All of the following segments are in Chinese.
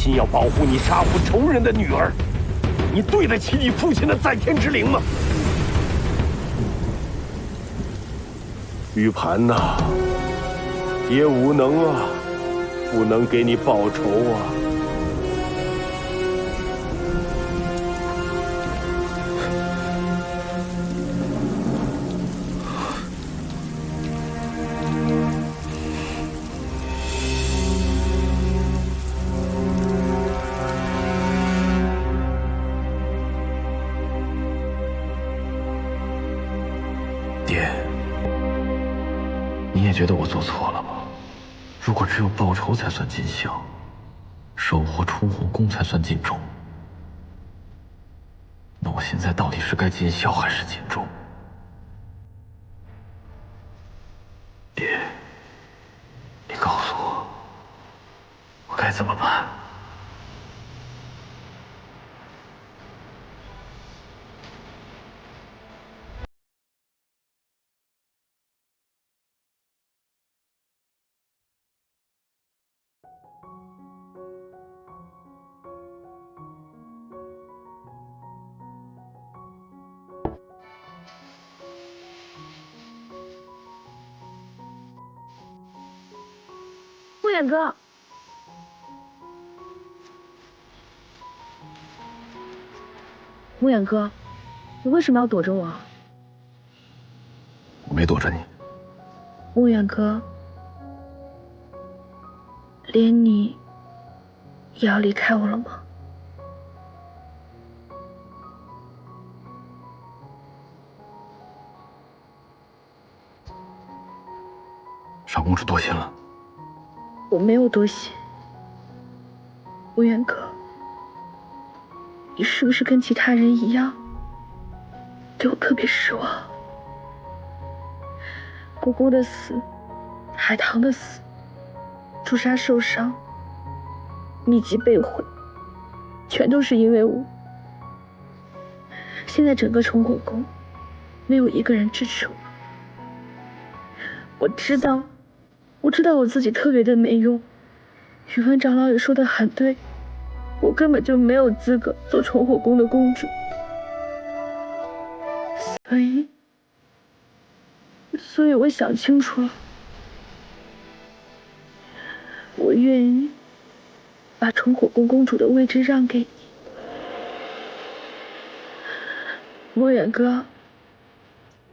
心要保护你杀父仇人的女儿，你对得起你父亲的在天之灵吗？玉盘呐，爹无能啊，不能给你报仇啊。爹，你也觉得我做错了吗？如果只有报仇才算尽孝，守护冲火宫才算尽忠，那我现在到底是该尽孝还是尽忠？爹，你告诉我，我该怎么办？顾远哥，顾远哥，你为什么要躲着我？我没躲着你。顾远哥，连你也要离开我了吗？少公主多心了。我没有多心。顾远哥，你是不是跟其他人一样，对我特别失望？姑姑的死，海棠的死，朱砂受伤，秘籍被毁，全都是因为我。现在整个崇火宫没有一个人支持我。我知道我自己特别的没用。宇文长老也说的很对，我根本就没有资格做崇火宫的公主。所以我想清楚了，我愿意把崇火宫公主的位置让给你。莫远哥，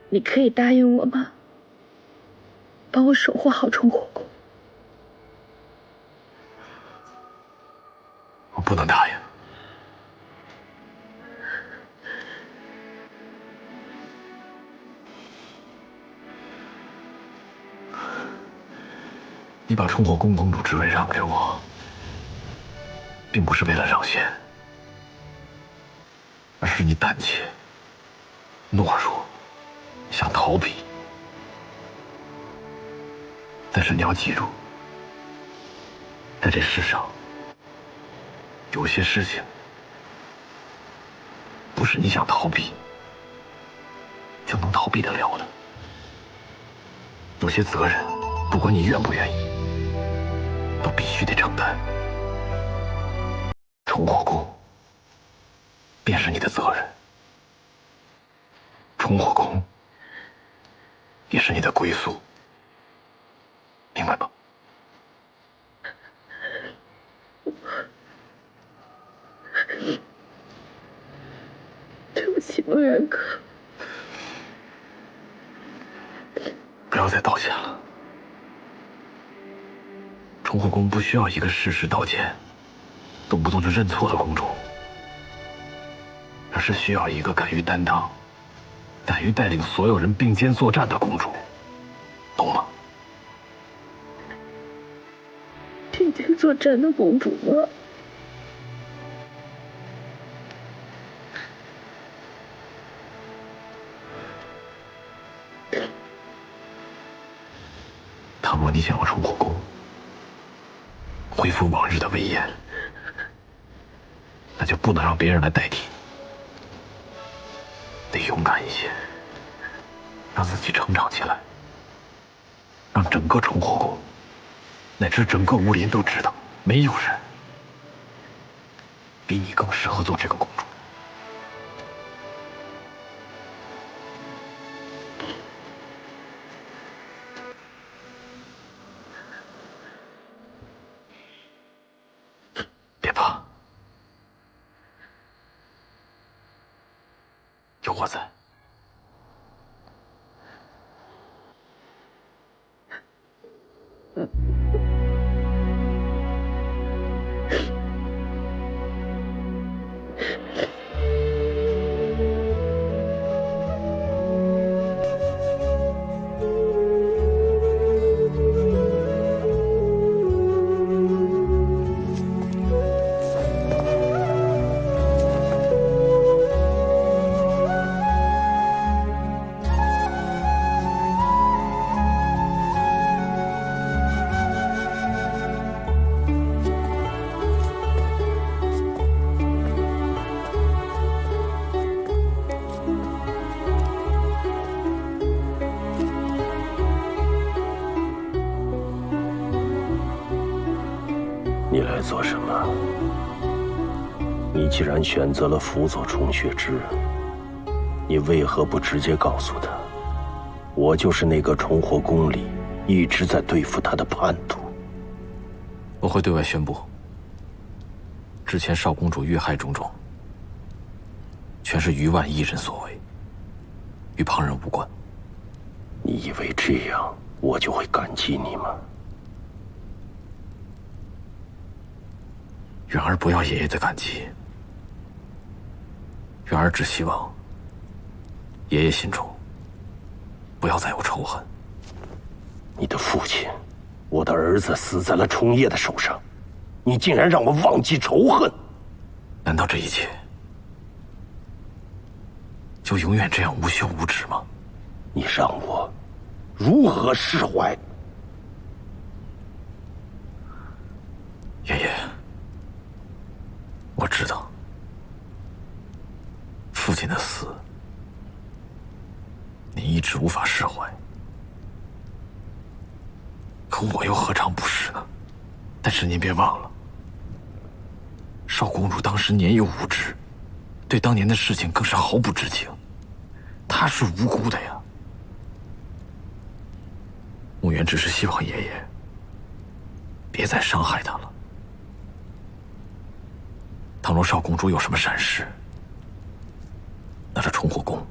你可以答应我吗？帮我守护好崇火宫。我不能答应。你把冲火宫公主之位让给我，并不是为了让贤，而是你胆怯、懦弱，想逃避。但是你要记住，在这世上，有些事情不是你想逃避就能逃避得了的。有些责任，不管你愿不愿意，都必须得承担。崇火宫便是你的责任，崇火宫也是你的归宿，明白吗？对不起，莫远哥。不要再道歉了。崇火宫不需要一个事事道歉、动不动就认错的公主，而是需要一个敢于担当、敢于带领所有人并肩作战的公主，懂吗？并肩作战的公主吗？倘若你想要崇火宫恢复往日的威严，那就不能让别人来代替你，得勇敢一些，让自己成长起来，让整个崇火宫乃至整个武林都知道，没有人比你更适合做这个公主。别怕，有我在。你来做什么？你既然选择了辅佐重血之，你为何不直接告诉他，我就是那个重活宫里一直在对付他的叛徒？我会对外宣布，之前少公主遇害种种，全是于万一人所为，与旁人无关。你以为这样我就会感激你吗？远儿不要爷爷的感激，远儿只希望爷爷心中不要再有仇恨。你的父亲，我的儿子死在了重叶的手上，你竟然让我忘记仇恨？难道这一切就永远这样无休无止吗？你让我如何释怀？爷爷，我知道父亲的死你一直无法释怀，可我又何尝不是呢？但是您别忘了，少公主当时年幼无知，对当年的事情更是毫不知情，她是无辜的呀。穆远只是希望爷爷别再伤害她了。倘若少公主有什么闪失，那这重火宫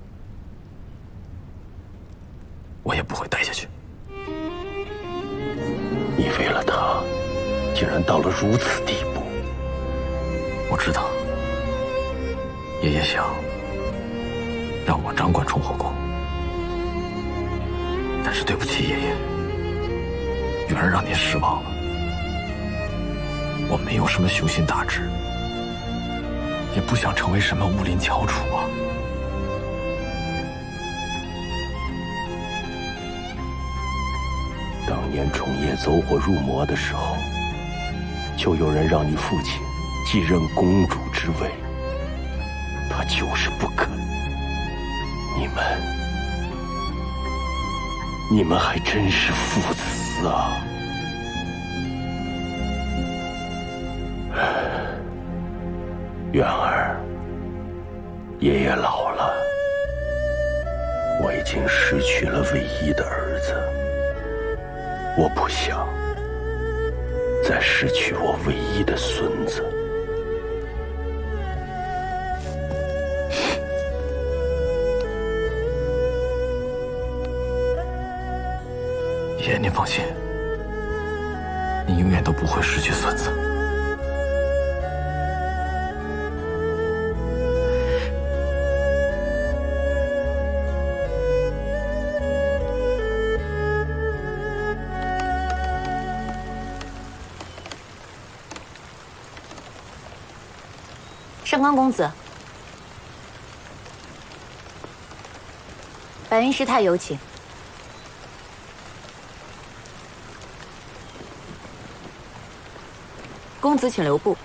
我也不会待下去。你为了他，竟然到了如此地步。我知道，爷爷想让我掌管重火宫，但是对不起爷爷，远儿让您失望了。我没有什么雄心大志，也不想成为什么武林翘楚啊。当年重叶走火入魔的时候，就有人让你父亲继任公主之位，他就是不肯。你们还真是父慈啊！远儿，爷爷老了，我已经失去了唯一的儿子，我不想再失去我唯一的孙子。爷爷，您放心，您永远都不会失去孙子。上官公子，白云师太有请。公子请留步，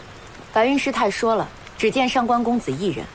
白云师太说了，只见上官公子一人。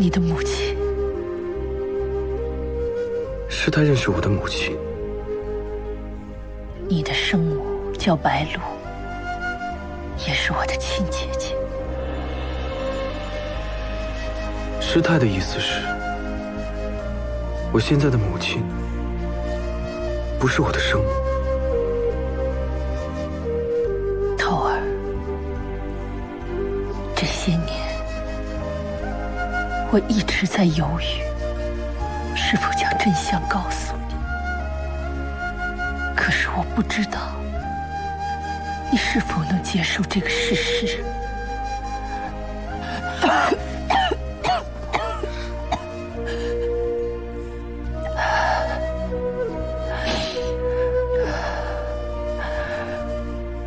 你的母亲。是他认识我的母亲。你的生母叫白露，也是我的亲姐姐。师太的意思是，我现在的母亲不是我的生母。透儿，这些年我一直在犹豫，是否将真相告诉你。可是我不知道你是否能接受这个事实。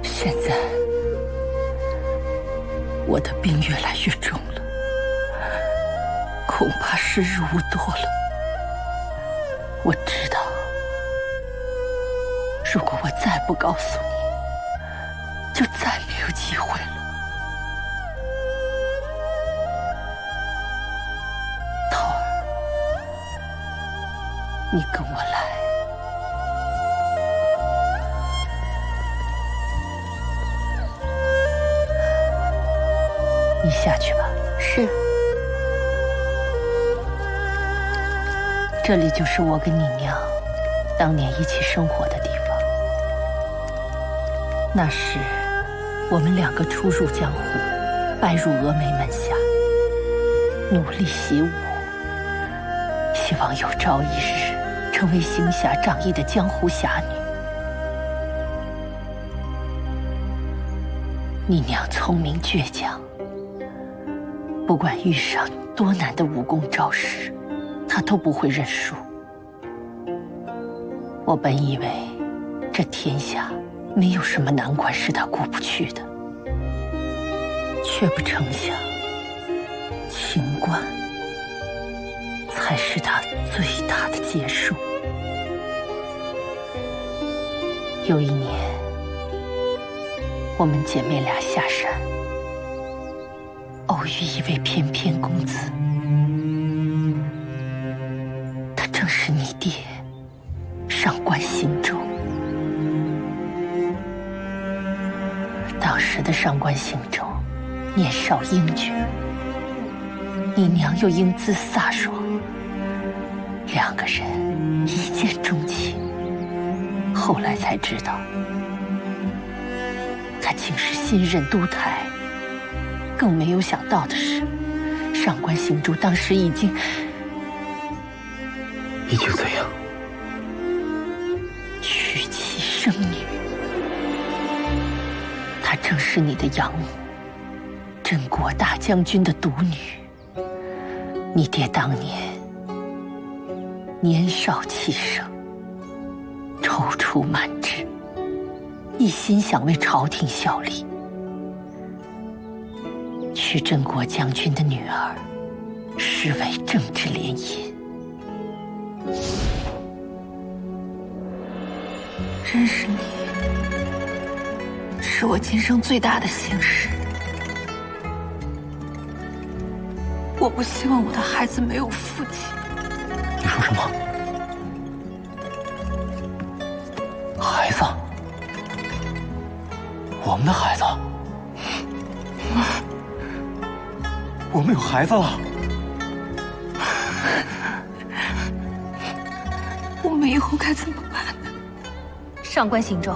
现在我的病越来越重了，恐怕时日无多了。我知道，如果我再不告诉你，就再没有机会了。桃儿，你跟我来。你下去吧。是。这里就是我跟你娘当年一起生活的地方。那时，我们两个初入江湖，拜入峨眉门下，努力习武，希望有朝一日成为行侠仗义的江湖侠女。你娘聪明倔强，不管遇上多难的武功招式，她都不会认输。我本以为这天下没有什么难关是她过不去的，却不成想情关才是她最大的劫数。有一年，我们姐妹俩下山，偶遇一位翩翩公子，他正是你爹上官行舟。当时的上官行舟年少英俊，你娘又英姿飒爽，两个人一见钟情。后来才知道，他竟是新任都台。更没有想到的是，上官行舟当时已经怎样？娶妻生女。她正是你的养母，镇国大将军的独女。你爹当年年少气盛，踌躇满志，一心想为朝廷效力。娶镇国将军的女儿，实为政治联姻。认识你，是我今生最大的幸事。我不希望我的孩子没有父亲。你说什么？孩子？我们的孩子？我们有孩子了。我们以后该怎么办呢？上官行舟，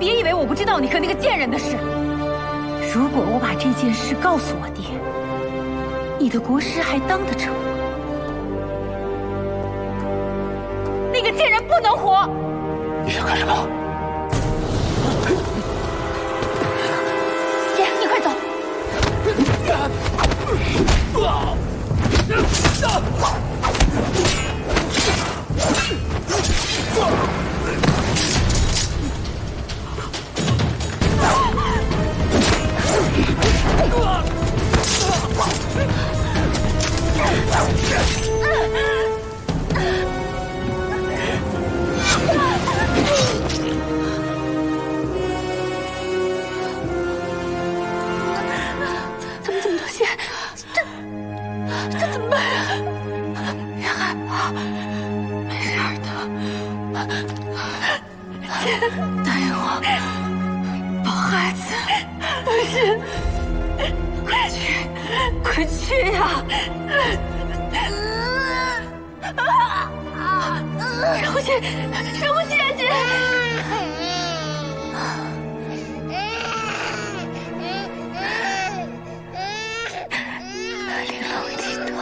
别以为我不知道你和那个贱人的事。如果我把这件事告诉我爹，你的国师还当得成吗？那个贱人不能活！你想干什么？姐，你快走！怎么这么多血？这怎么办？没事的。姐，答应我，抱孩子。不是，快去呀！深呼吸，深呼吸啊，姐！玲珑记头，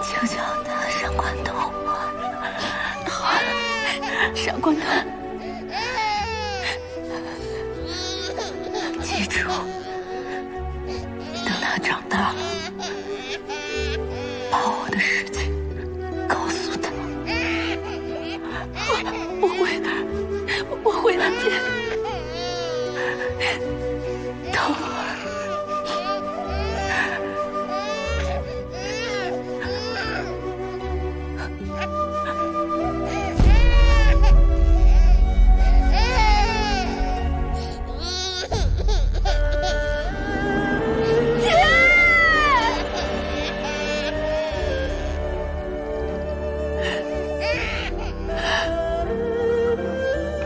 求求他上关头吧。好，上关头。记住，等他长大了，把我的事情告诉他。我会的，我会的，姐。头儿。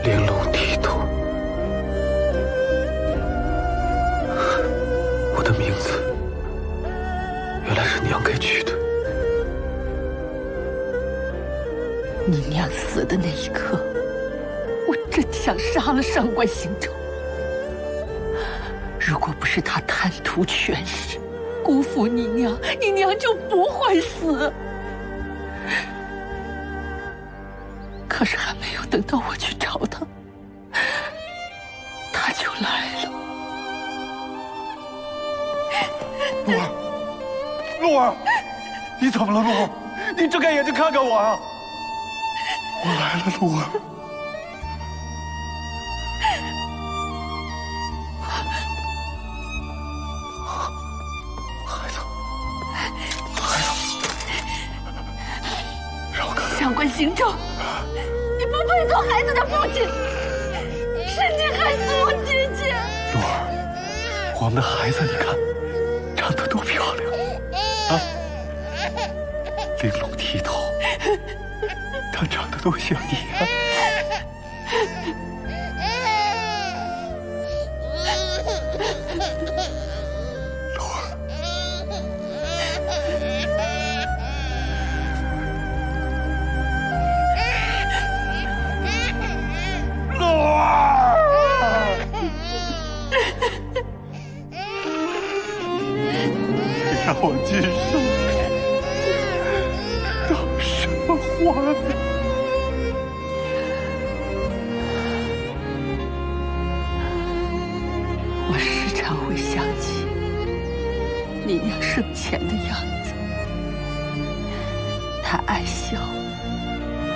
玲珑剔透，我的名字原来是娘给取的。你娘死的那一刻，我真想杀了上官行舟。如果不是他贪图权势，辜负你娘，你娘就不会死。可是还没有等到我去找他，他就来了。露儿，露儿，你怎么了，露儿？你睁开眼睛看看我啊！我来了，露儿。孩子，孩子，让我看看。上官行舟，你不配做孩子的父亲，是你害死我姐姐。露儿，我们的孩子，你看，长得多漂亮啊！玲珑剔透，她长得多像你啊！露儿，露儿，你让我今生到什么还呀？我时常会想起你娘生前的样子，她爱笑，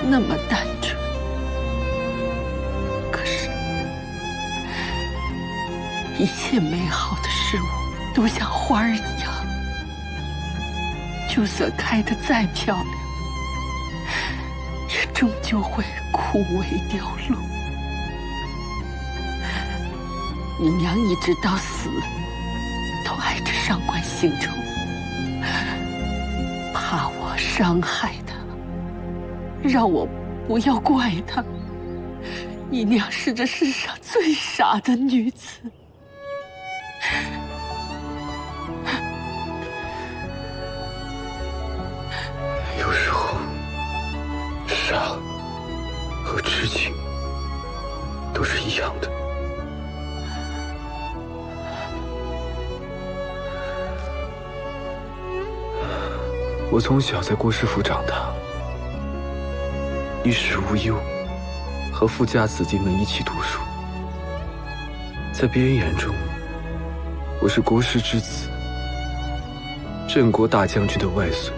那么单纯。可是，一切美好的事物都像花儿一样，就算开得再漂亮，也终究会枯萎凋落。你娘一直到死都爱着上官行舟，怕我伤害她，让我不要怪她。你娘是这世上最傻的女子。有时候，傻和痴情都是一样的。我从小在郭师府长大，衣食无忧，和富家子弟们一起读书。在别人眼中，我是国师之子，镇国大将军的外孙，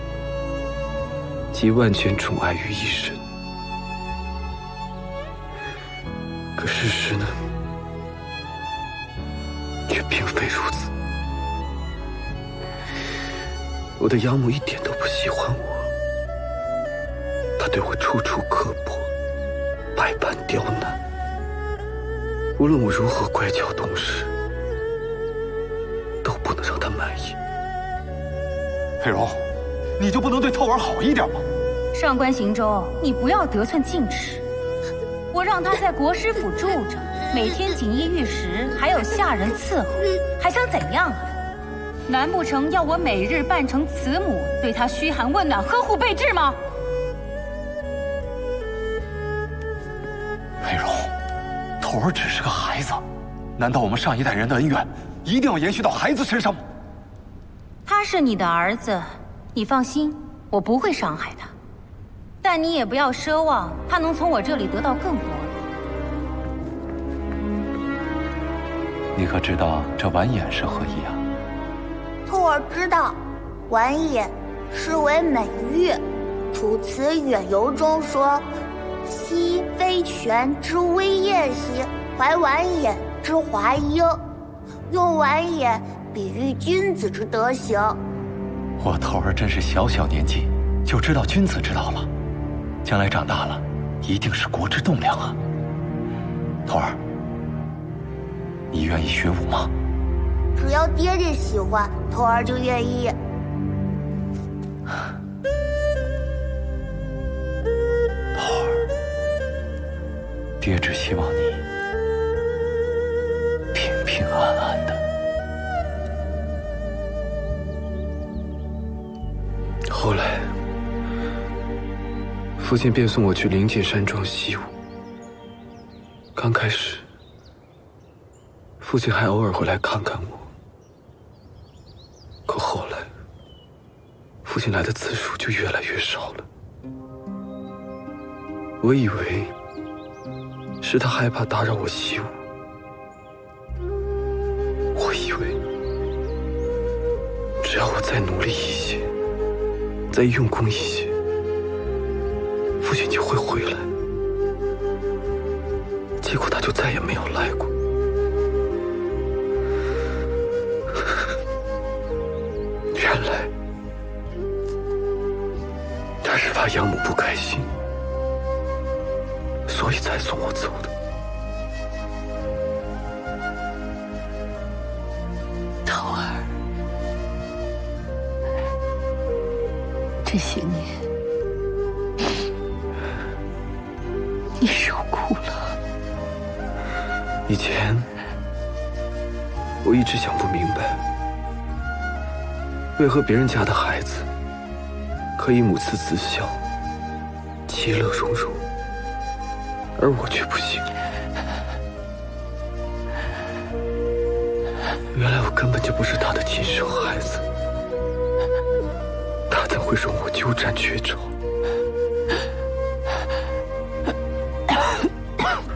集万全宠爱于一身。可事实呢，却并非如此。我的养母一点都不喜欢我，她对我处处刻薄，百般刁难。无论我如何乖巧懂事，都不能让她满意。佩蓉，你就不能对透儿好一点吗？上官行舟，你不要得寸进尺。我让他在国师府住着，每天锦衣玉食，还有下人伺候，还想怎样啊？难不成要我每日扮成慈母，对他嘘寒问暖、呵护备至吗？佩蓉，透儿只是个孩子，难道我们上一代人的恩怨一定要延续到孩子身上吗？他是你的儿子，你放心，我不会伤害他。但你也不要奢望他能从我这里得到更多的。你可知道这完颜是何意啊？透儿知道，完颜是为美玉。楚辞远游中说：“昔飞泉之微叶兮，怀完颜之华英。”用完颜比喻君子之德行。我透儿真是小小年纪就知道君子之道了，将来长大了一定是国之栋梁啊！透儿，你愿意学武吗？只要爹爹喜欢，透儿就愿意。透儿，爹只希望你平平安安的。后来，父亲便送我去灵剑山庄习武。刚开始，父亲还偶尔会来看看我，可后来，父亲来的次数就越来越少了。我以为是他害怕打扰我习武，我以为只要我再努力一些，再用功一些，父亲就会回来。结果他就再也没有来过。原来他是怕养母不开心，所以才送我走的。透儿，这些年你受苦了。以前我一直想不明白，为何别人家的孩子可以母慈子孝，其乐融融，而我却不行。原来我根本就不是他的亲生孩子，他怎会容我鸠占鹊巢？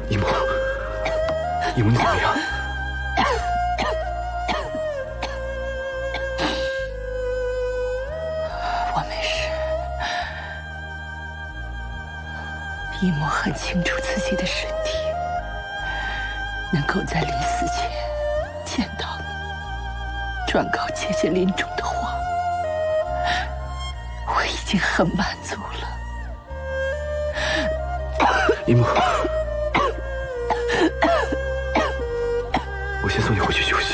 姨母，姨母你怎么样？我没事。姨母很清楚自己的身体，能够在临死前见到你，转告姐姐临终的话，我已经很满足了。姨母，我先送你回去休息。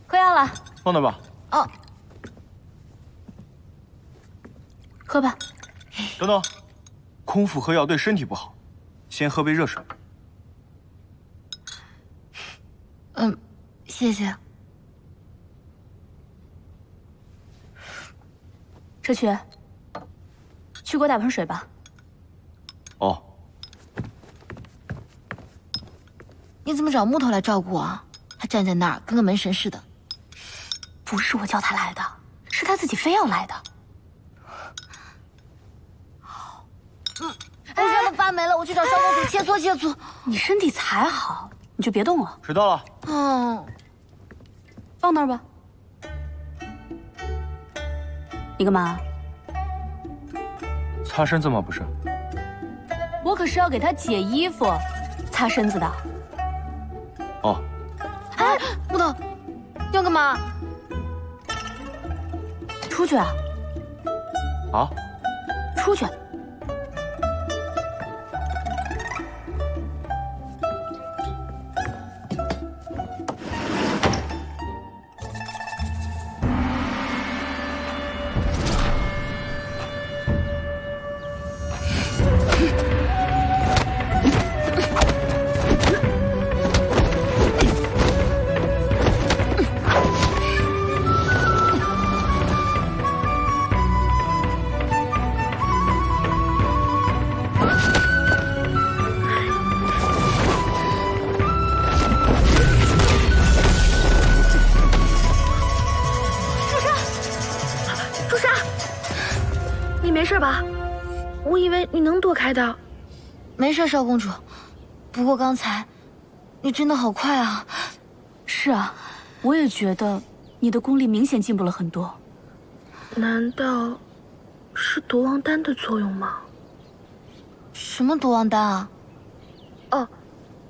喝药了。放那吧。哦，喝吧。等等，空腹喝药对身体不好，先喝杯热水。谢谢。车渠，去给我打盆水吧。哦。你怎么找木头来照顾啊？他站在那儿跟个门神似的。不是我叫他来的，是他自己非要来的。我现在发霉了，我去找消防组切磋切磋。你身体才好，你就别动了。水到了。嗯，放那儿吧。你干嘛？擦身子吗？不是。我可是要给他解衣服、擦身子的。哦，哎，木头，要干嘛？出去啊！啊？出去！没事吧？我以为你能躲开的。没事，少公主。不过刚才，你真的好快啊！是啊，我也觉得你的功力明显进步了很多。难道是夺王丹的作用吗？什么夺王丹啊？哦，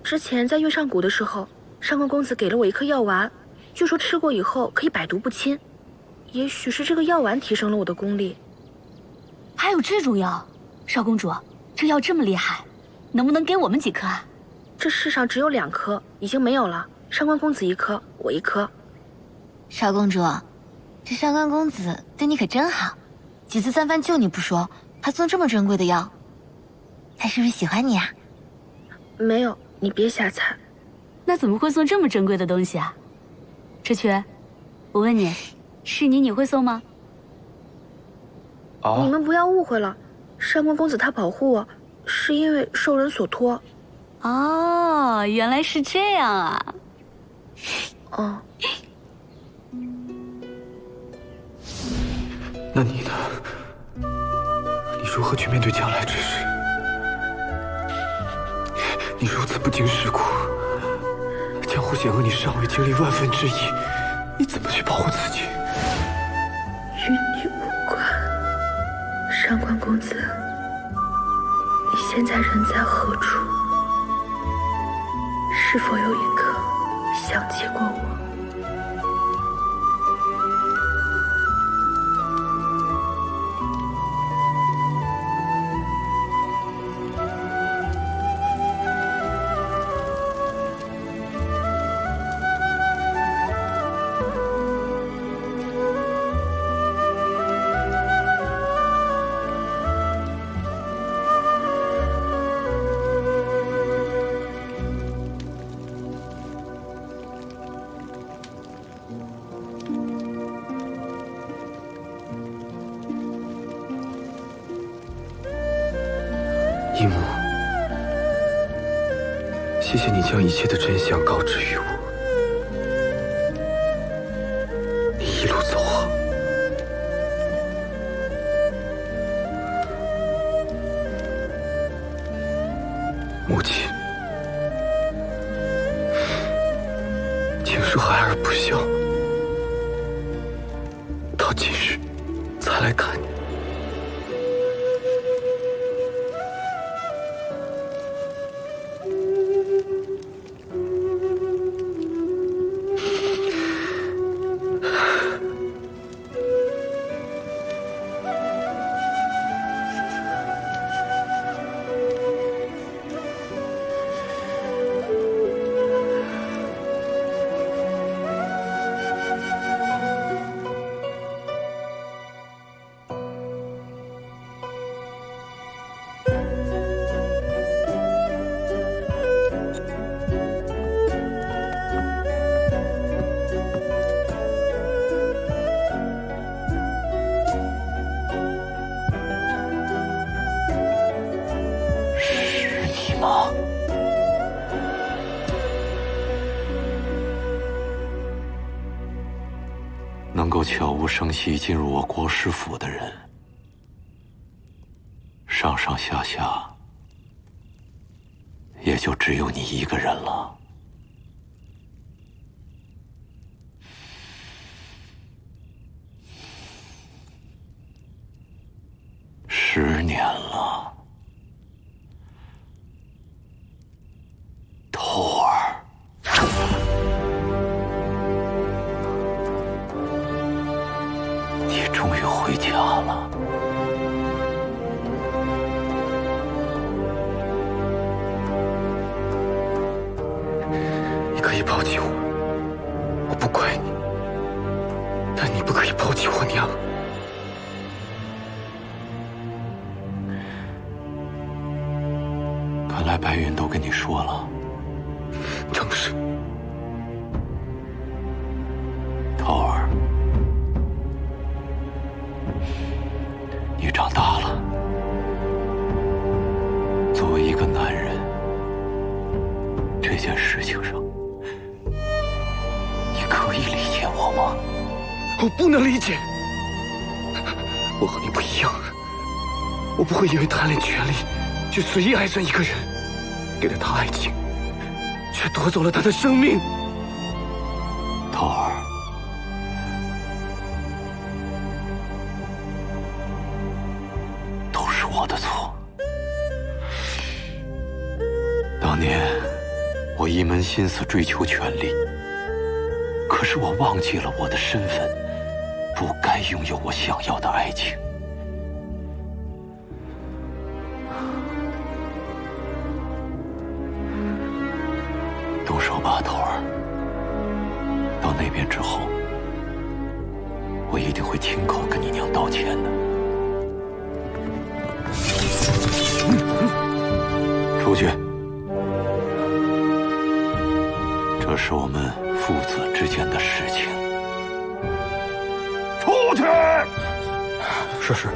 之前在月上谷的时候，上官公子给了我一颗药丸，据说吃过以后可以百毒不侵。也许是这个药丸提升了我的功力。还有这种药，少公主，这药这么厉害，能不能给我们几颗啊？这世上只有2颗，已经没有了。上官公子1颗，我1颗。少公主，这上官公子对你可真好，几次3番救你不说，还送这么珍贵的药，他是不是喜欢你啊？没有，你别瞎猜。那怎么会送这么珍贵的东西啊？志群，我问你，是你会送吗？你们不要误会了，上官公子他保护我，是因为受人所托。哦，原来是这样啊。哦。那你呢？你如何去面对将来之事？你如此不经世故，江湖险恶，你尚未经历万分之一，你怎么去保护自己？与你无关。上官公子，你现在人在何处？是否有一刻想起过我？一母，谢谢你将一切的真相告知于我。你一路走好。母亲，请恕孩儿不孝，到今日才来看你。能够悄无声息进入我国师府的人，上上下下也就只有你一个人了。10年了，徒儿。回家了。你可以抛弃我，我不怪你，但你不可以抛弃我娘。看来白云都跟你说了。正是。涛儿，你长大了。作为一个男人，这件事情上，你可以理解我吗？我不能理解。我和你不一样，我不会因为贪恋权力就随意爱上一个人，给了他爱情，却夺走了他的生命。涛儿，都是我的错。当年我一门心思追求权力，可是我忘记了我的身份，不该拥有我想要的爱情。动手吧，头儿。到那边之后，我一定会亲口跟你娘道歉的。出去。这是我们父子之间的事情。出去！是。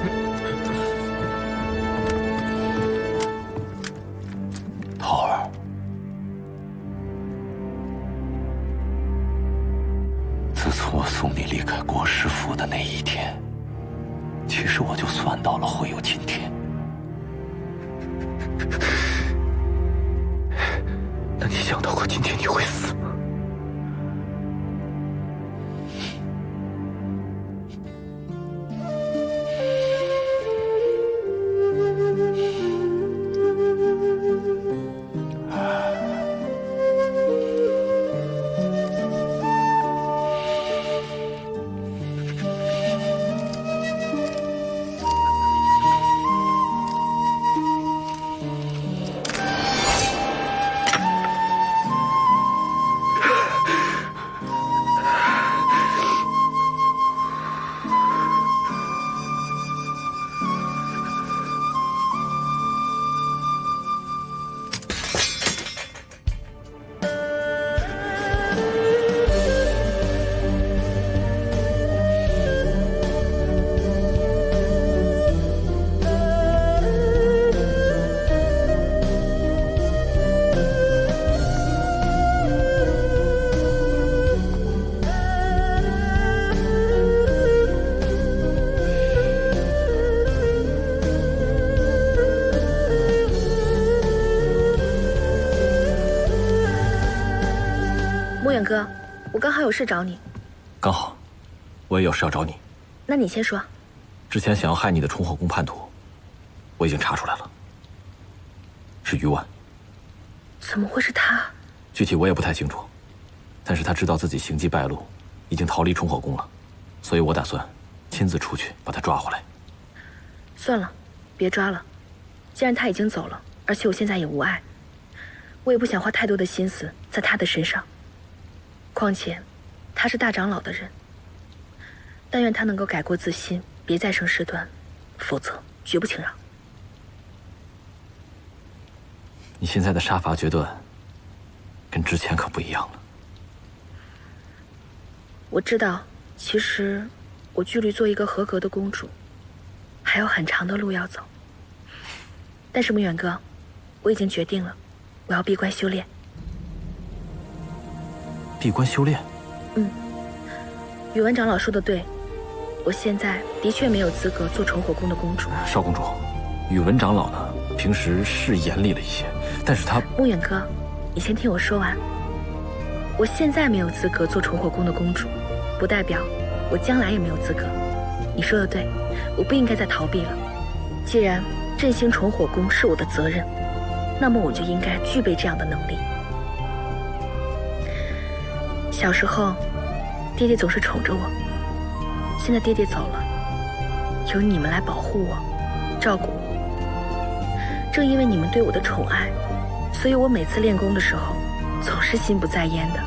涛儿，自从我送你离开国师府的那一天，其实我就算到了会有今天。那你想到过今天你会死吗？莫远哥，我刚好有事找你。刚好，我也有事要找你。那你先说。之前想要害你的崇火宫叛徒，我已经查出来了，是于婉。怎么会是他？具体我也不太清楚，但是他知道自己行迹败露，已经逃离崇火宫了，所以我打算亲自出去把他抓回来。算了，别抓了。既然他已经走了，而且我现在也无碍，我也不想花太多的心思在他的身上。况且，他是大长老的人，但愿他能够改过自新，别再生事端，否则绝不轻饶。你现在的杀伐决断，跟之前可不一样了。我知道，其实我距离做一个合格的公主，还有很长的路要走。但是，穆远哥，我已经决定了，我要闭关修炼。闭关修炼？宇文长老说的对，我现在的确没有资格做崇火宫的公主。少公主，宇文长老呢，平时是严厉了一些，但是他……穆远哥，你先听我说完。我现在没有资格做崇火宫的公主，不代表我将来也没有资格。你说的对，我不应该再逃避了。既然振兴崇火宫是我的责任，那么我就应该具备这样的能力。小时候，爹爹总是宠着我，现在爹爹走了，由你们来保护我，照顾我。正因为你们对我的宠爱，所以我每次练功的时候，总是心不在焉的。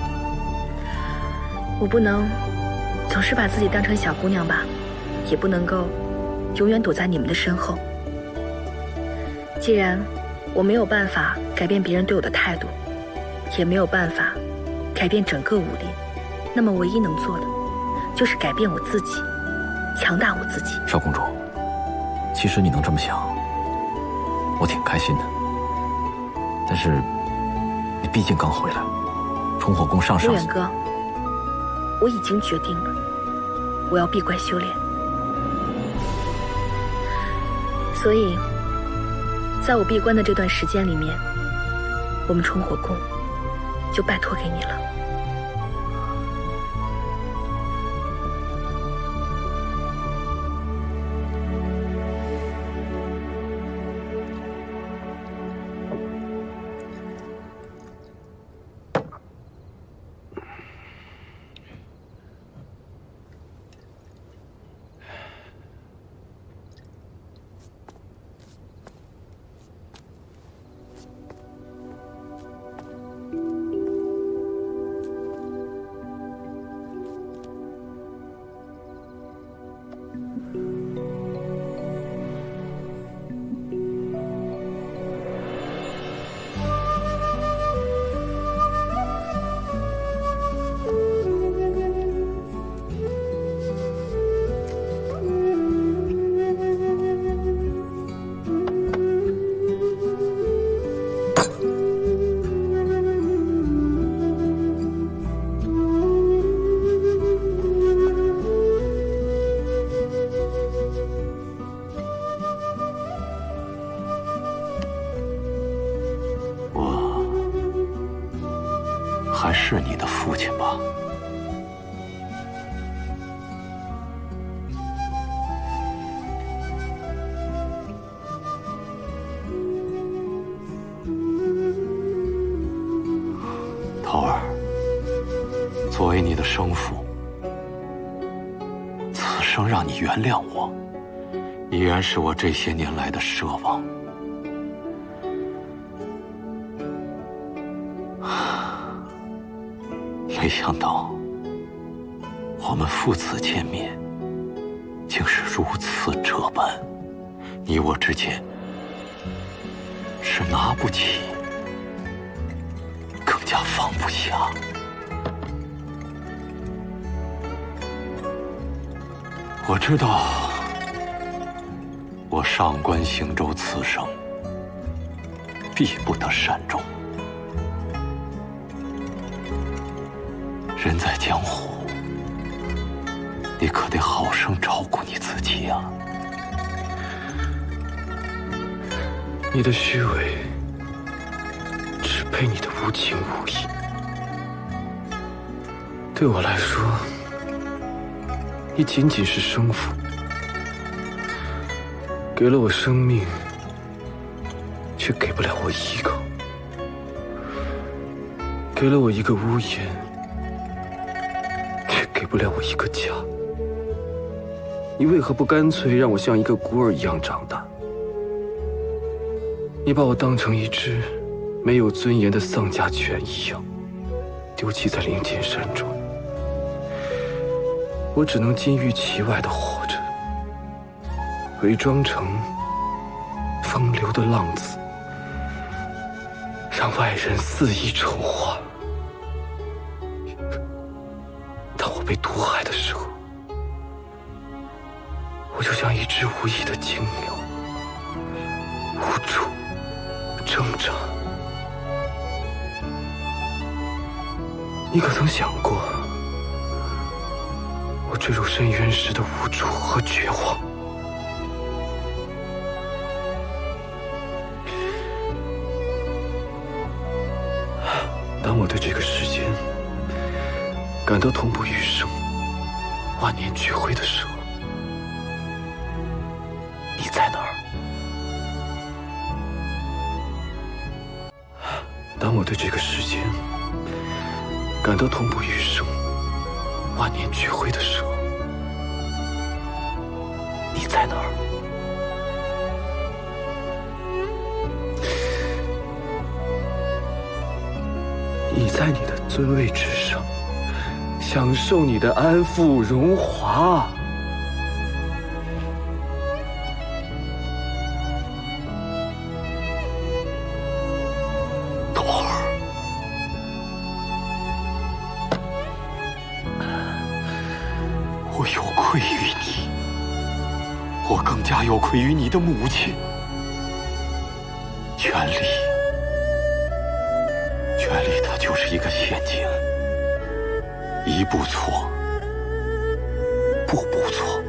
我不能总是把自己当成小姑娘吧，也不能够永远躲在你们的身后。既然我没有办法改变别人对我的态度，也没有办法改变整个武林，那么唯一能做的就是改变我自己，强大我自己。少公主，其实你能这么想，我挺开心的。但是你毕竟刚回来，崇火宫上无远哥，我已经决定了，我要闭关修炼。所以在我闭关的这段时间里面，我们崇火宫就拜托给你了。还是你的父亲吧。桃儿，作为你的生父，此生让你原谅我，依然是我这些年来的奢望。没想到，我们父子见面，竟是如此这般。你我之间，是拿不起，更加放不下。我知道，我上官行舟此生，必不得善终。人在江湖，你可得好生照顾你自己呀。你的虚伪，只配你的无情无义。对我来说，你仅仅是生父，给了我生命，却给不了我依靠；给了我一个屋檐，给不了我一个家。你为何不干脆让我像一个孤儿一样长大？你把我当成一只没有尊严的丧家犬一样，丢弃在灵剑山中。我只能金玉其外的活着，伪装成风流的浪子，让外人肆意丑化。当我被毒害的时候，我就像一只无意的金鸟，无助挣扎。你可曾想过，我坠入深渊时的无助和绝望？当我对这个世间感到痛不欲生、万念俱灰的时候，你在哪儿？当我对这个世间感到痛不欲生、万念俱灰的时候，你你在哪儿？你在你的尊位之上，享受你的安富荣华。朵儿，我有愧于你，我更加有愧于你的母亲。权力，它就是一个陷阱，一步错，步步错。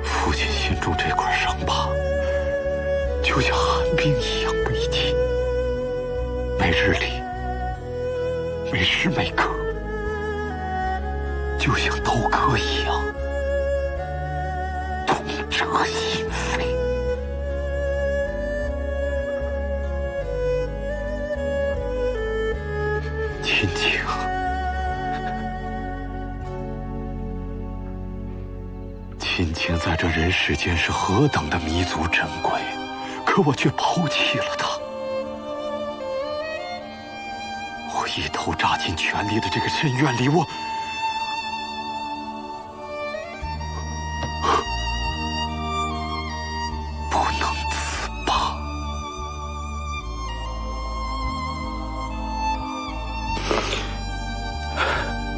父亲心中这块伤疤，就像寒冰一样未尽，每日里，每时每刻，就像刀割一样，痛彻心扉。亲情，亲情在这人世间是何等的弥足珍贵，可我却抛弃了它。我一头扎进权力的这个深渊里，我不能自拔。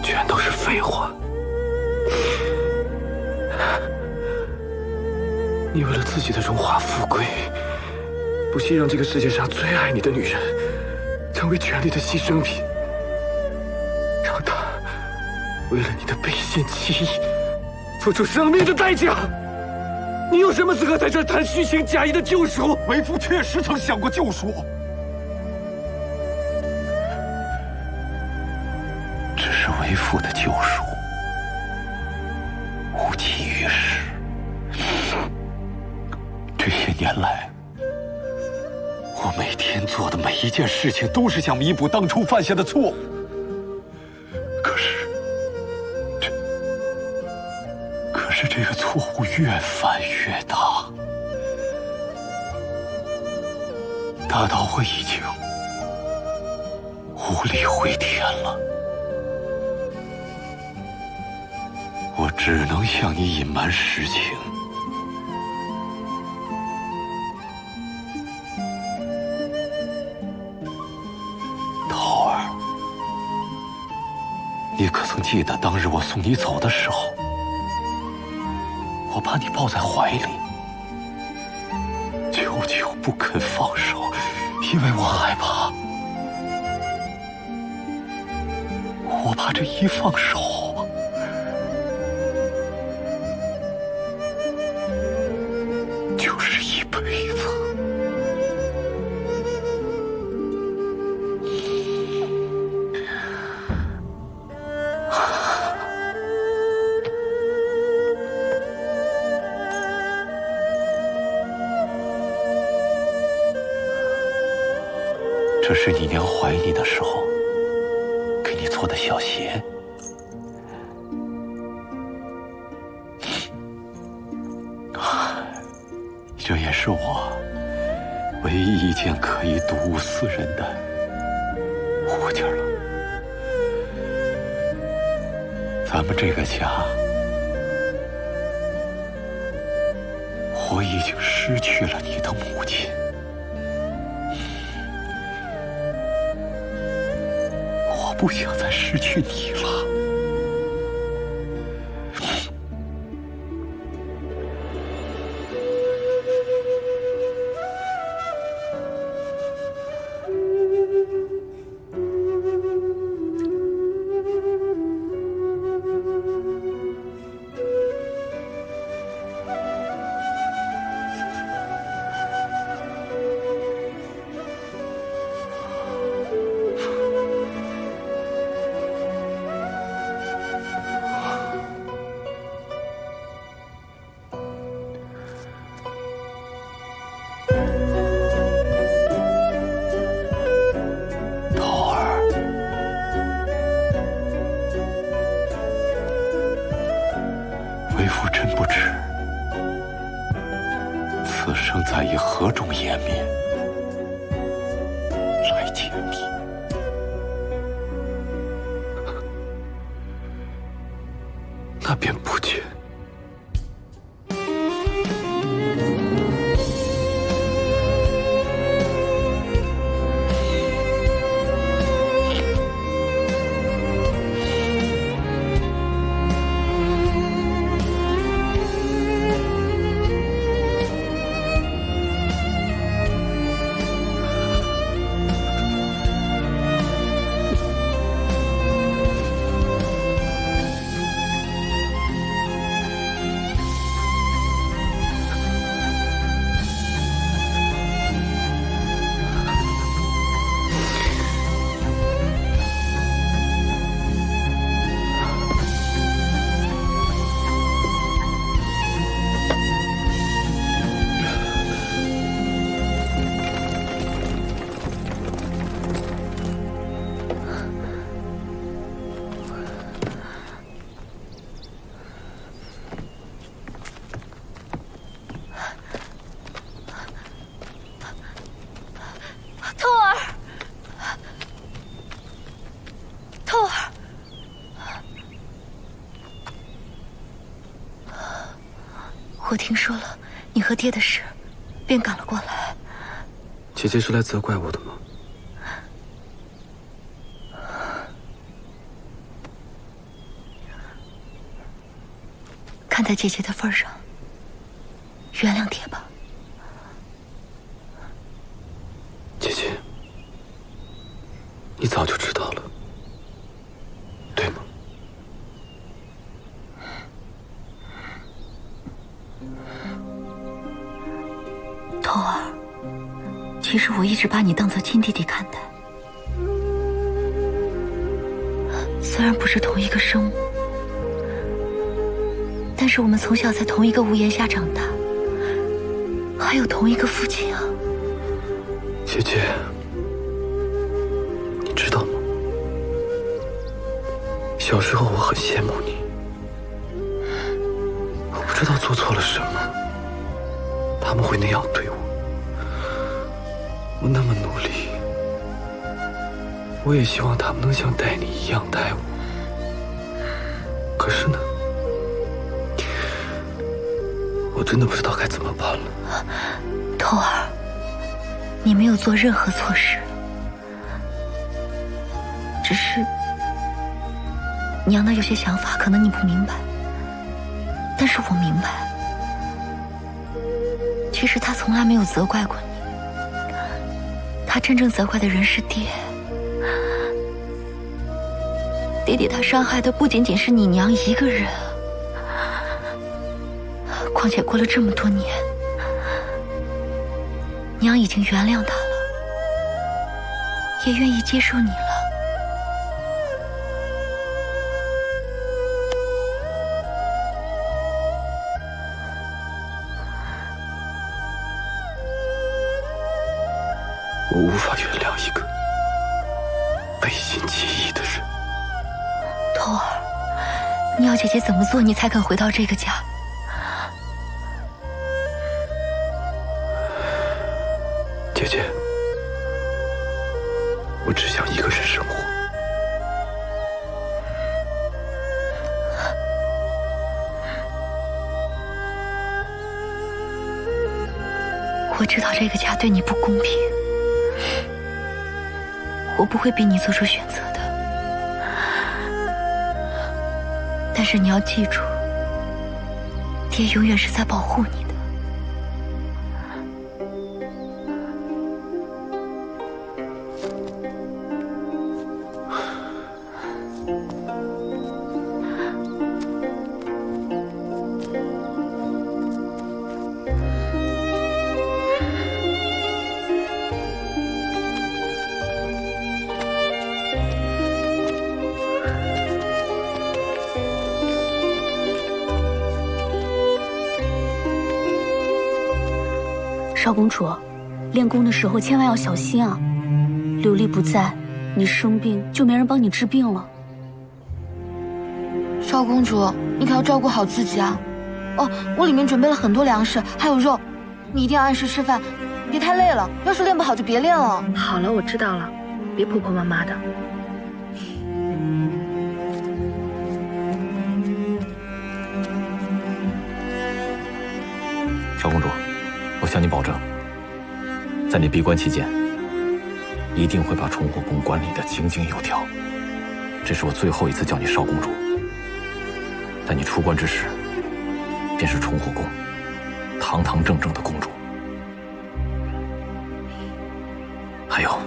全都是废话。你为了自己的荣华富贵，不惜让这个世界上最爱你的女人成为权力的牺牲品，让她为了你的背信弃义付出生命的代价。你有什么资格在这儿谈虚情假意的救赎？为父确实曾想过救赎，只是为父的救赎无济于事。这些年来，我每天做的每一件事情都是想弥补当初犯下的错误，可是这个错误越犯越大，大到我已经无力回天了。我只能向你隐瞒实情。桃儿，你可曾记得当日我送你走的时候，我把你抱在怀里，久久不肯放手，因为我害怕，我怕这一放手，就是一辈子。这是你娘怀你的时候给你做的小鞋，这也是我唯一一件可以睹物思人的物件了。咱们这个家，我已经失去了你的母亲，我不想再失去你了。为父真不知，此生再以何种颜面来见你。那便不见。我听说了你和爹的事，便赶了过来。姐姐是来责怪我的吗？看在姐姐的份上，原谅爹吧。姐姐，你早就知道了，对吗？头儿，其实我一直把你当作亲弟弟看待，虽然不是同一个生物，但是我们从小在同一个屋檐下长大，还有同一个父亲啊。姐姐，你知道吗？小时候我很羡慕你，我不知道做错了什么，他们会那样对我。我那么努力，我也希望他们能像待你一样待我。可是呢，我真的不知道该怎么办了。头儿，你没有做任何错事，只是娘的有些想法可能你不明白，但是我明白。其实她从来没有责怪过你，她真正责怪的人是爹。爹爹他伤害的不仅仅是你娘一个人，况且过了这么多年，娘已经原谅他了，也愿意接受你了。我无法原谅一个背信弃义的人。头儿，你要姐姐怎么做，你才肯回到这个家？姐姐，我只想一个人生活。我知道这个家对你不公平，我不会逼你做出选择的。但是你要记住，爹永远是在保护你的。少公主，练功的时候千万要小心啊！琉璃不在，你生病就没人帮你治病了。少公主，你可要照顾好自己啊！哦，我里面准备了很多粮食，还有肉，你一定要按时吃饭，别太累了。要是练不好就别练了。好了，我知道了，别婆婆妈妈的。少公主，我向你保证，在你闭关期间，一定会把重火宫管理得井井有条。这是我最后一次叫你少公主。在你出关之时，便是重火宫堂堂正正的公主。还有，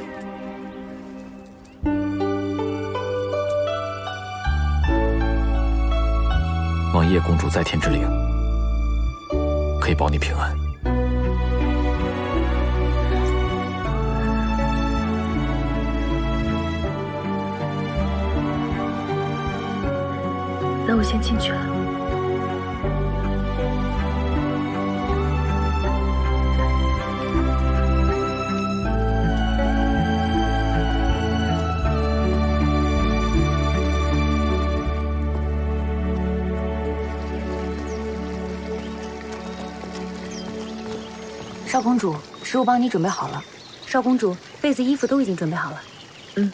望叶公主在天之灵，可以保你平安。那我先进去了。少公主，食物帮你准备好了。少公主，被子、衣服都已经准备好了。嗯。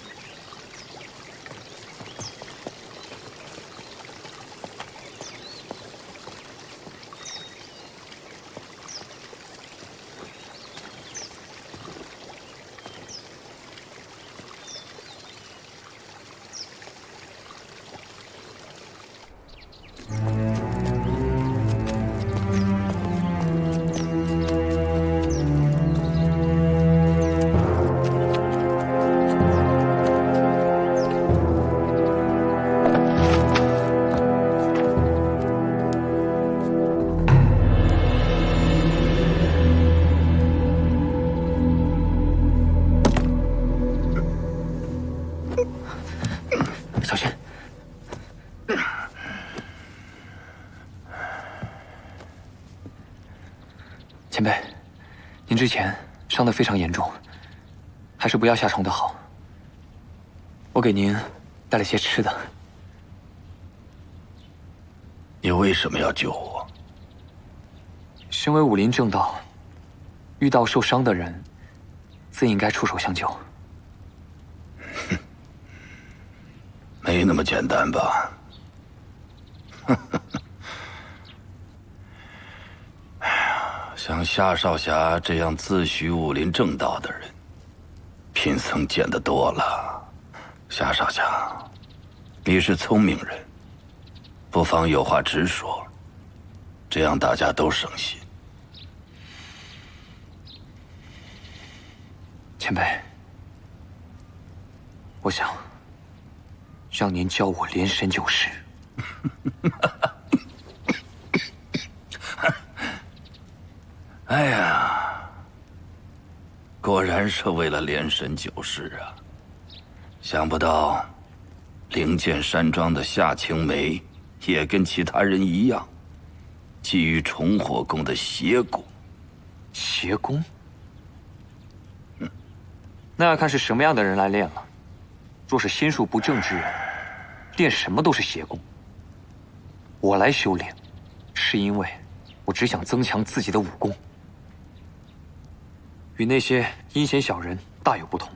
小心！前辈，您之前伤得非常严重，还是不要下床的好。我给您带了些吃的。你为什么要救我？身为武林正道，遇到受伤的人，自应该出手相救。没那么简单吧？哎呀，像夏少侠这样自诩武林正道的人，贫僧见得多了。夏少侠，你是聪明人，不妨有话直说，这样大家都省心。前辈，我想让您教我连神九式。哎呀，果然是为了连神九式啊！想不到灵剑山庄的夏青梅也跟其他人一样，觊觎重火宫的邪功。邪功？那要看是什么样的人来练了。若是心术不正之人，练什么都是邪功。我来修炼，是因为我只想增强自己的武功，与那些阴险小人大有不同。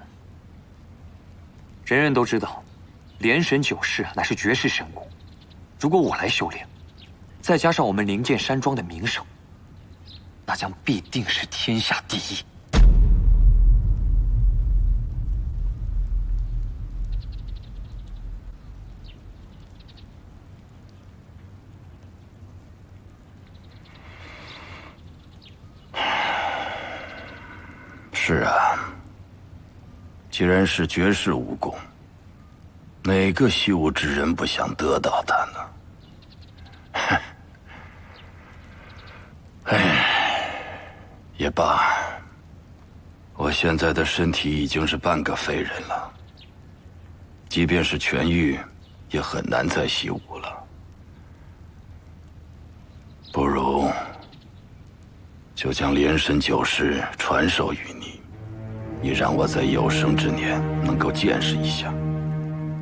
人人都知道，连神九式乃是绝世神功。如果我来修炼，再加上我们灵剑山庄的名声，那将必定是天下第一。是啊，既然是绝世武功，哪个习武之人不想得到它呢？哎，也罢，我现在的身体已经是半个废人了，即便是痊愈，也很难再习武了。不如就将连神九式传授于你，你让我在有生之年能够见识一下，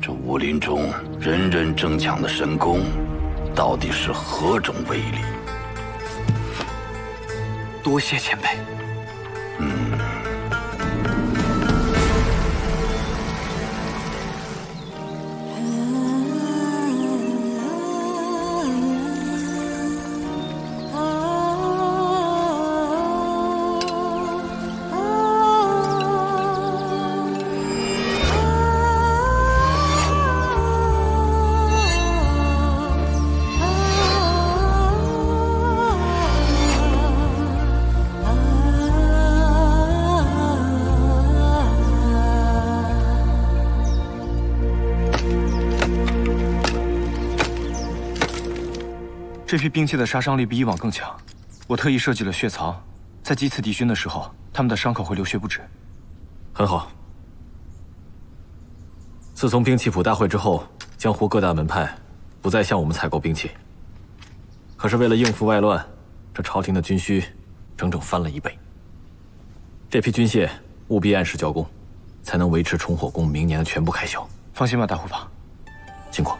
这武林中人人争抢的神功，到底是何种威力。多谢前辈。这批兵器的杀伤力比以往更强，我特意设计了血槽，在击刺敌军的时候，他们的伤口会流血不止。很好。自从兵器谱大会之后，江湖各大门派不再向我们采购兵器。可是为了应付外乱，这朝廷的军需整整翻了1倍。这批军械务必按时交工，才能维持重火宫明年的全部开销。放心吧，大护法。辛苦。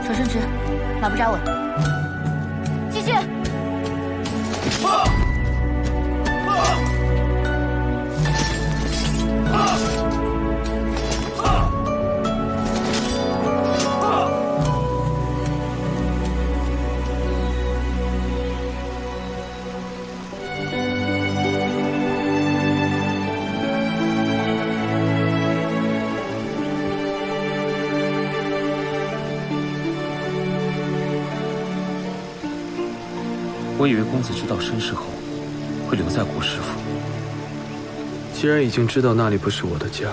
手伸直，马步扎稳，继续。我以为公子知道身世后，会留在国师府。既然已经知道那里不是我的家，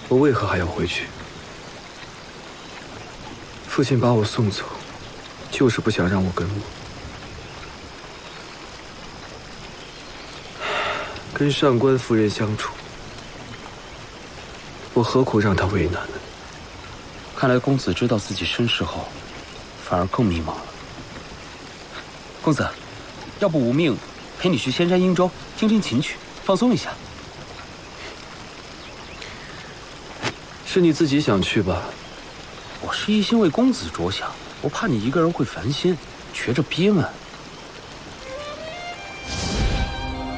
我为何还要回去？父亲把我送走，就是不想让我跟我。跟上官夫人相处，我何苦让她为难呢？看来公子知道自己身世后，反而更迷茫了。公子，要不无命陪你去仙山鹰洲听听琴曲，放松一下。是你自己想去吧？我是一心为公子着想，我怕你一个人会烦心，觉着憋闷。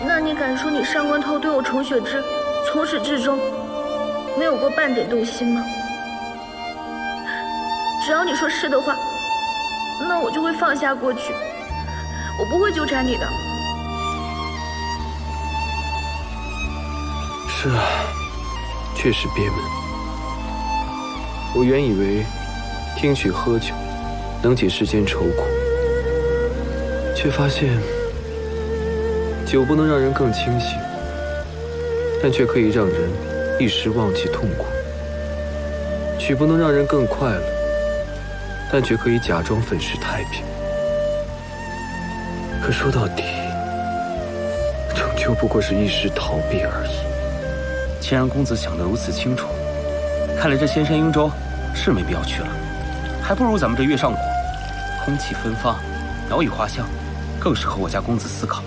那你敢说你上官头对我重雪之从始至终没有过半点动心吗？只要你说是的话，那我就会放下过去，我不会纠缠你的。是啊，确实憋闷。我原以为听曲喝酒能解世间愁苦，却发现酒不能让人更清醒，但却可以让人一时忘记痛苦；曲不能让人更快乐，但却可以假装粉饰太平。可说到底，终究不过是一时逃避而已。既然公子想得如此清楚，看来这仙山鹰洲是没必要去了，还不如咱们这月上谷，空气芬芳，鸟语花香，更适合我家公子思考。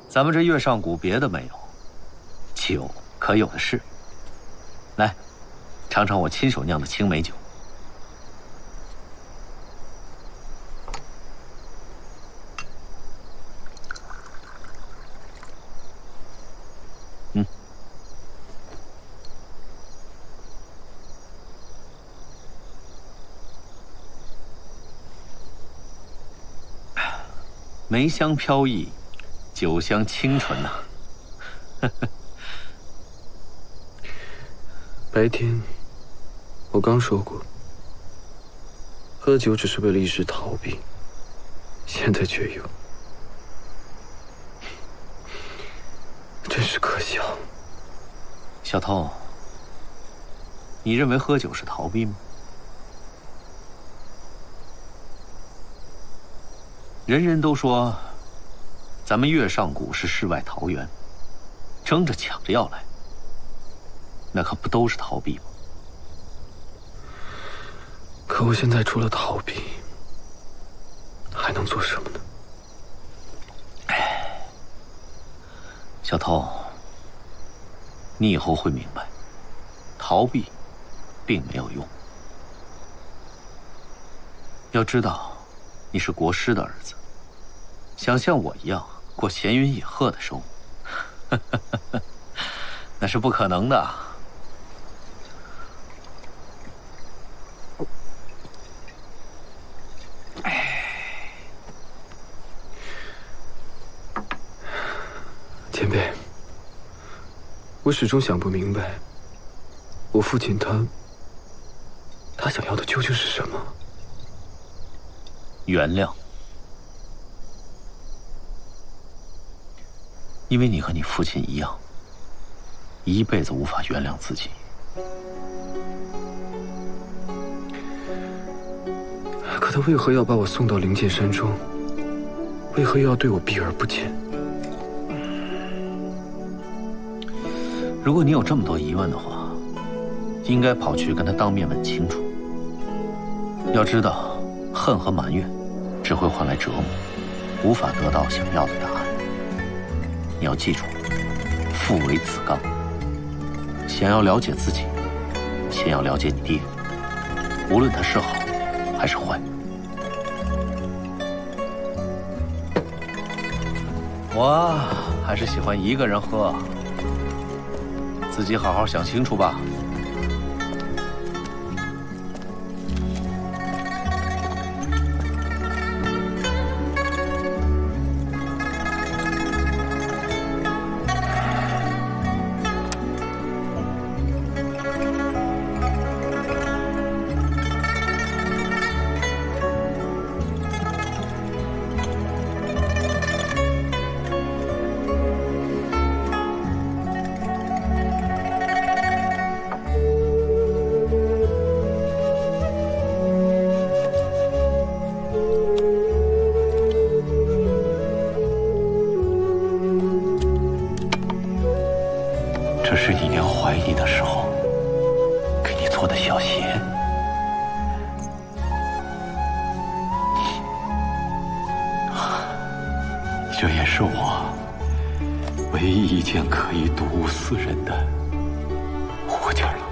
咱们这月上谷别的没有，酒可有的是。来，尝尝我亲手酿的青梅酒。梅香飘逸，酒香清纯呐。白天我刚说过，喝酒只是为了一时逃避，现在却又，真是可笑。小偷，你认为喝酒是逃避吗？人人都说，咱们月上谷是世外桃源，争着抢着要来，那可不都是逃避吗？可我现在除了逃避，还能做什么呢？小偷，你以后会明白，逃避并没有用。要知道，你是国师的儿子，想像我一样过闲云野鹤的生活，那是不可能的。前辈，我始终想不明白，我父亲他想要的究竟是什么？原谅，因为你和你父亲一样，一辈子无法原谅自己。可他为何要把我送到灵剑山中？为何又要对我避而不见？如果你有这么多疑问的话，应该跑去跟他当面问清楚。要知道，恨和埋怨只会换来折磨，无法得到想要的答案。你要记住，父为子刚。想要了解自己，先要了解你爹，无论他是好还是坏。我还是喜欢一个人喝，自己好好想清楚吧。这是你娘怀你的时候给你做的小鞋，这也是我唯一一件可以睹物思人的物件了。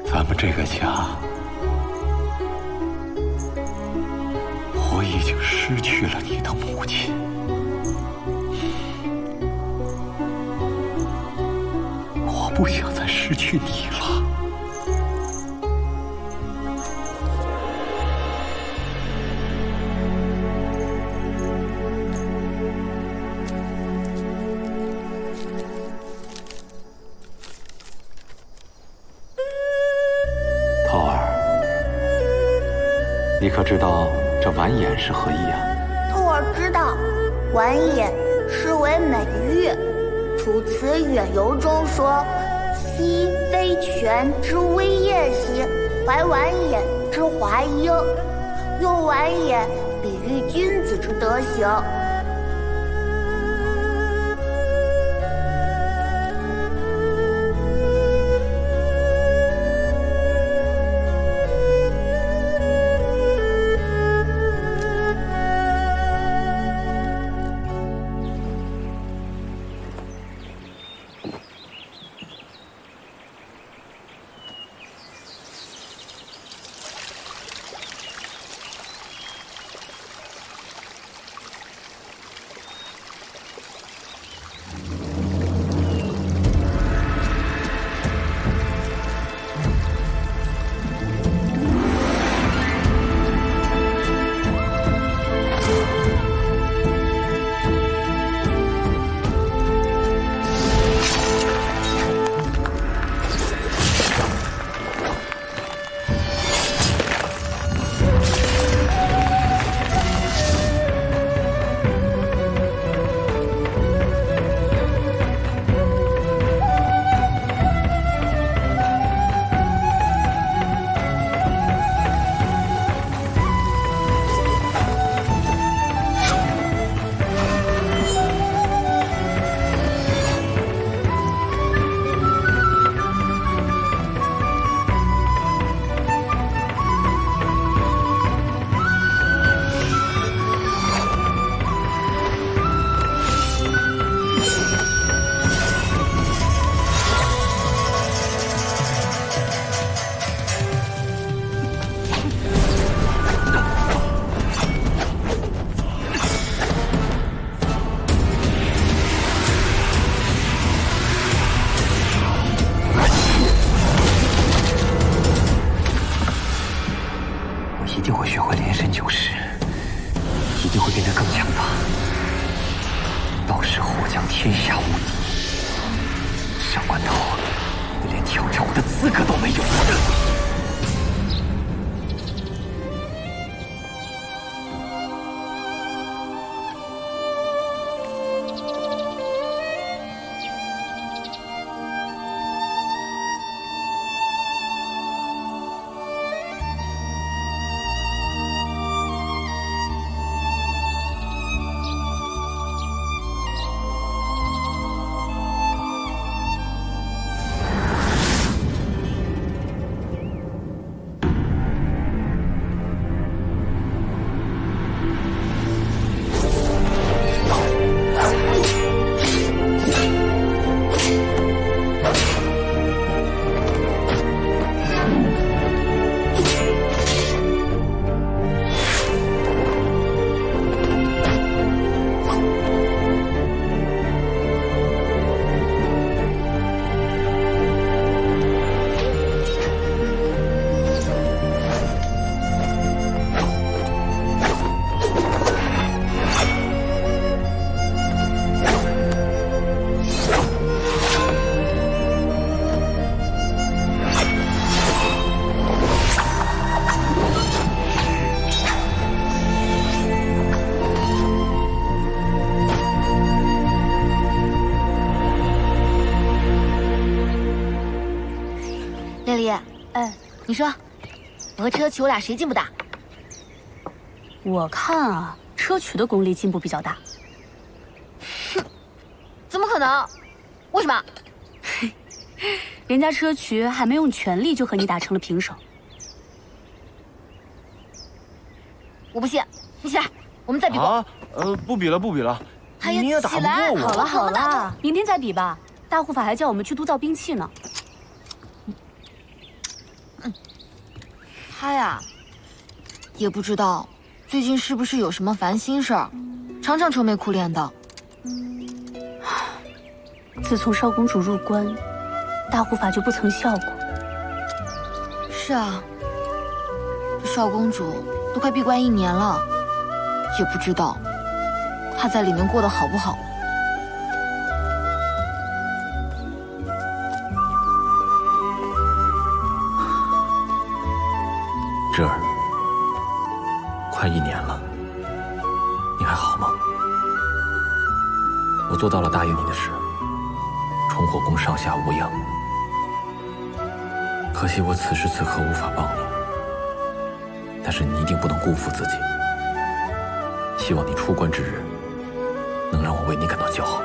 咱们这个家，我已经失去了你的母亲。不想再失去你了。涛儿，你可知道这完颜是何意啊？透儿知道，完颜是为美玉。楚辞远游中说：“兮非泉之微叶兮，怀完颜之华英。”用完颜比喻君子之德行。我一定会学会连身救世，一定会变得更强大。到时候我将天下无敌，上官头，你连挑战我的资格都没有。丽丽，你说，我和车曲我俩谁进步大？我看啊，车曲的功力进步比较大。哼，怎么可能？为什么？人家车曲还没用全力就和你打成了平手。我不信，你起来，我们再比过。啊，不比了，不比了，哎呀，你也打不过我。好了好了，明天再比吧。大护法还叫我们去督造兵器呢。他呀，也不知道最近是不是有什么烦心事儿，常常愁眉苦脸的。自从少公主入关，大护法就不曾笑过。是啊，这少公主都快闭关1年了，也不知道她在里面过得好不好。芷儿，快1年了，你还好吗？我做到了答应你的事，重火宫上下无恙。可惜我此时此刻无法帮你，但是你一定不能辜负自己。希望你出关之日，能让我为你感到骄傲。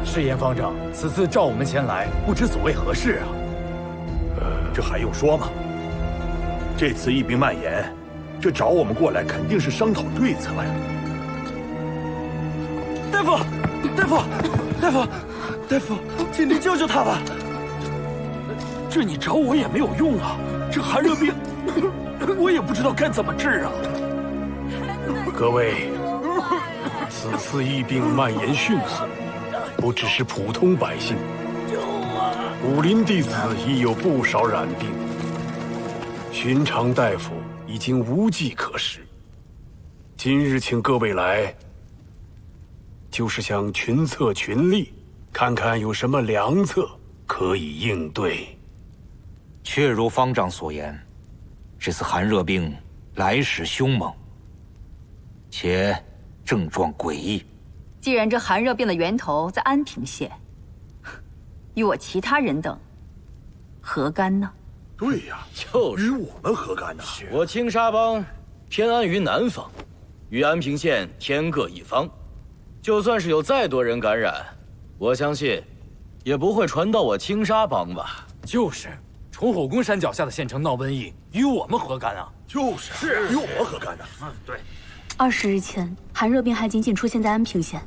誓言方丈此次召我们前来，不知所谓何事啊？这还用说吗？这次疫病蔓延，这找我们过来肯定是商讨对策呀。大夫，大夫，大夫，大夫，请您救救他吧！这你找我也没有用啊！这寒热病，我也不知道该怎么治啊！各位，此次疫病蔓延迅速，不只是普通百姓，武林弟子亦有不少染病。寻常大夫已经无计可施。今日请各位来，就是想群策群力，看看有什么良策可以应对。确如方丈所言，这次寒热病来势凶猛，且症状诡异。既然这寒热病的源头在安平县，与我其他人等何干呢？对呀，就是与我们何干呢？我青沙帮偏安于南方，与安平县天各一方。就算是有再多人感染，我相信也不会传到我青沙帮吧？就是，崇火宫山脚下的县城闹瘟疫，与我们何干啊？是与我们何干呢？对。20日前，寒热病还仅仅出现在安平县，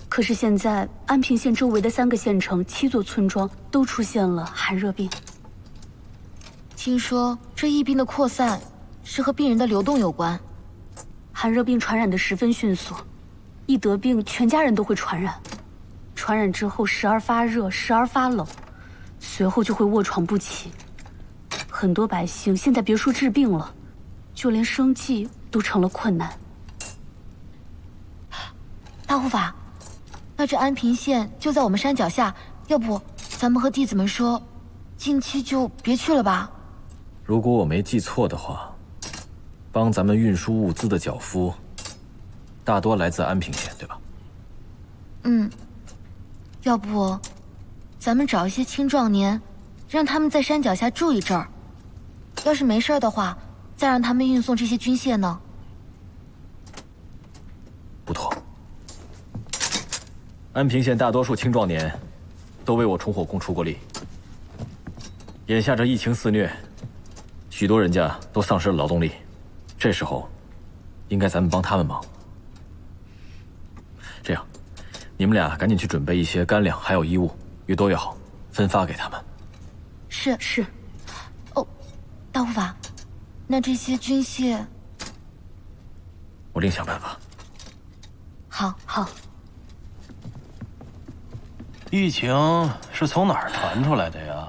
可是现在安平县周围的3个县城、7座村庄都出现了寒热病。听说这疫病的扩散是和病人的流动有关。寒热病传染得十分迅速，一得病全家人都会传染，传染之后时而发热，时而发冷，随后就会卧床不起。很多百姓现在别说治病了，就连生计都成了困难。大护法，那这安平县就在我们山脚下，要不咱们和弟子们说，近期就别去了吧？如果我没记错的话，帮咱们运输物资的脚夫，大多来自安平县，对吧？要不，咱们找一些青壮年，让他们在山脚下住一阵儿。要是没事的话，再让他们运送这些军械呢？不妥。安平县大多数青壮年，都为我崇火宫出过力。眼下这疫情肆虐，许多人家都丧失了劳动力，这时候，应该咱们帮他们忙。这样，你们俩赶紧去准备一些干粮，还有衣物，越多越好，分发给他们。是。哦，大护法，那这些军械，我另想办法。好。疫情是从哪儿传出来的呀？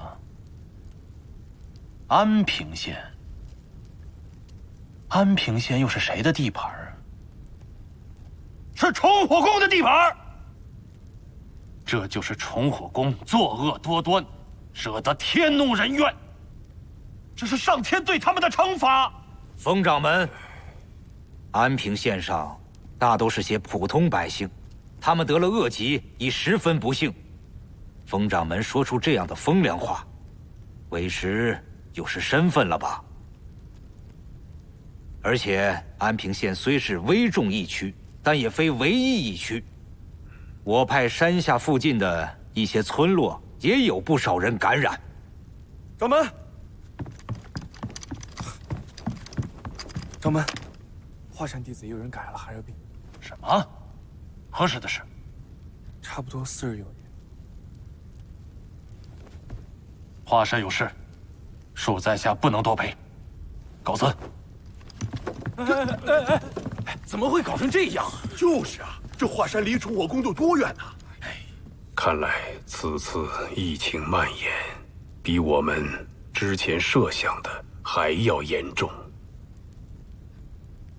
安平县。安平县又是谁的地盘啊？是崇火宫的地盘。这就是崇火宫作恶多端，惹得天怒人怨。这是上天对他们的惩罚。封掌门，安平县上大都是些普通百姓，他们得了恶疾，已十分不幸。封掌门说出这样的风凉话，为时有失身份了吧？而且安平县虽是危重疫区，但也非唯一疫区。我派山下附近的一些村落也有不少人感染。掌门，掌门，华山弟子也有人感染了寒热病。什么？何时的事？差不多4日有余。华山有事，恕在下不能多陪。告辞。怎么会搞成这样啊？就是啊，这华山离崇火宫有多远呢？看来此次疫情蔓延，比我们之前设想的还要严重。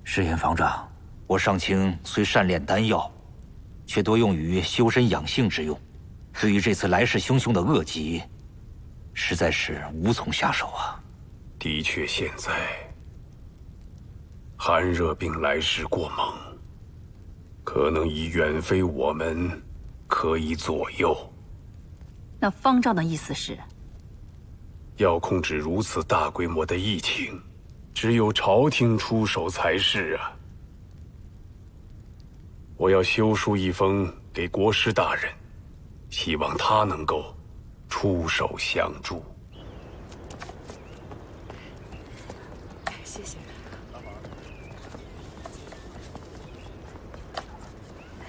石岩方丈，我上清虽善炼丹药，却多用于修身养性之用。对于这次来势汹汹的恶疾，实在是无从下手啊。的确，现在寒热病来势过猛，可能已远非我们可以左右。那方丈的意思是，要控制如此大规模的疫情，只有朝廷出手才是啊！我要修书一封给国师大人，希望他能够出手相助。谢谢。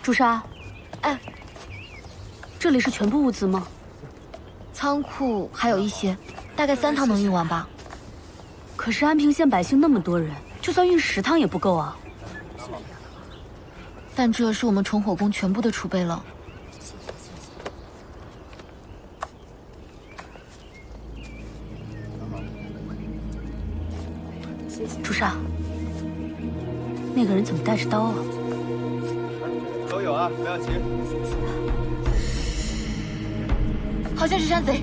朱砂，这里是全部物资吗？仓库还有一些。大概3趟能运完吧。可是安平县百姓那么多人，就算运10趟也不够啊。但这是我们崇火宫全部的储备了。朱砂，那个人怎么带着刀啊？都有啊，不要急。好像是山贼。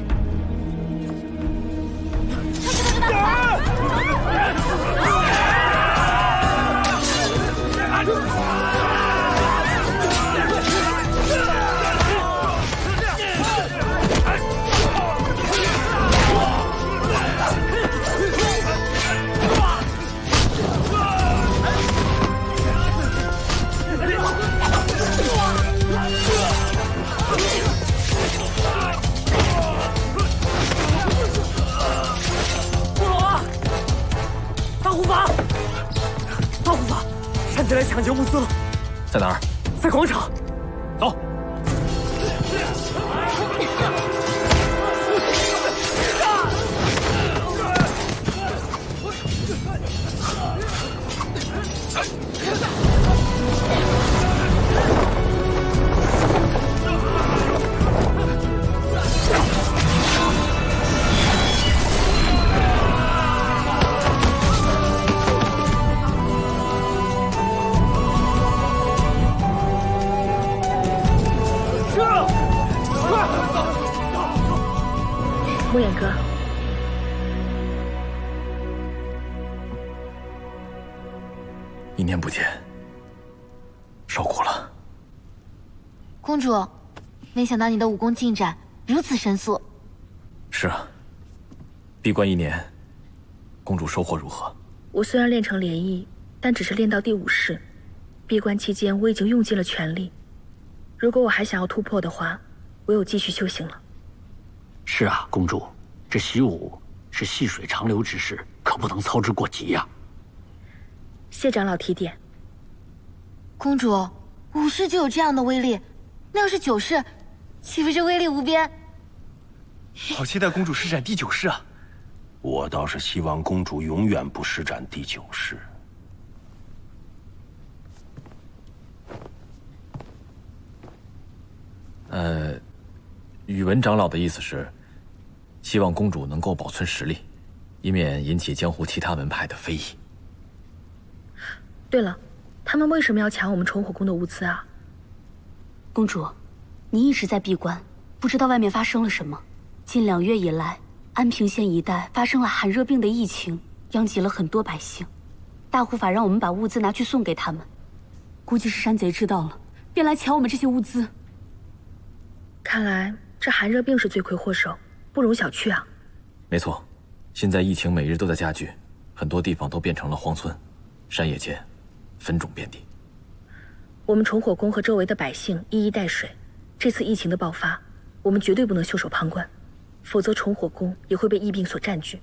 山贼来抢劫物资了，在哪儿？在广场。走。莫言哥，一年不见，受苦了。公主，没想到你的武功进展如此神速。是啊，闭关1年，公主收获如何？我虽然练成涟漪，但只是练到第5式。闭关期间，我已经用尽了全力。如果我还想要突破的话，唯有继续修行了。是啊，公主，这习武是细水长流之事，可不能操之过急呀。谢长老提点。公主，5式就有这样的威力，那要是9式，岂不是威力无边？好期待公主施展第9式啊！我倒是希望公主永远不施展第9式。宇文长老的意思是，希望公主能够保存实力，以免引起江湖其他门派的非议。对了，他们为什么要抢我们崇火宫的物资啊？公主，你一直在闭关，不知道外面发生了什么。近2月以来，安平县一带发生了寒热病的疫情，殃及了很多百姓。大护法让我们把物资拿去送给他们，估计是山贼知道了，便来抢我们这些物资。看来这寒热病是罪魁祸首，不容小觑啊。没错，现在疫情每日都在加剧，很多地方都变成了荒村，山野间分种遍地。我们崇火宫和周围的百姓一衣带水，这次疫情的爆发，我们绝对不能袖手旁观，否则崇火宫也会被疫病所占据。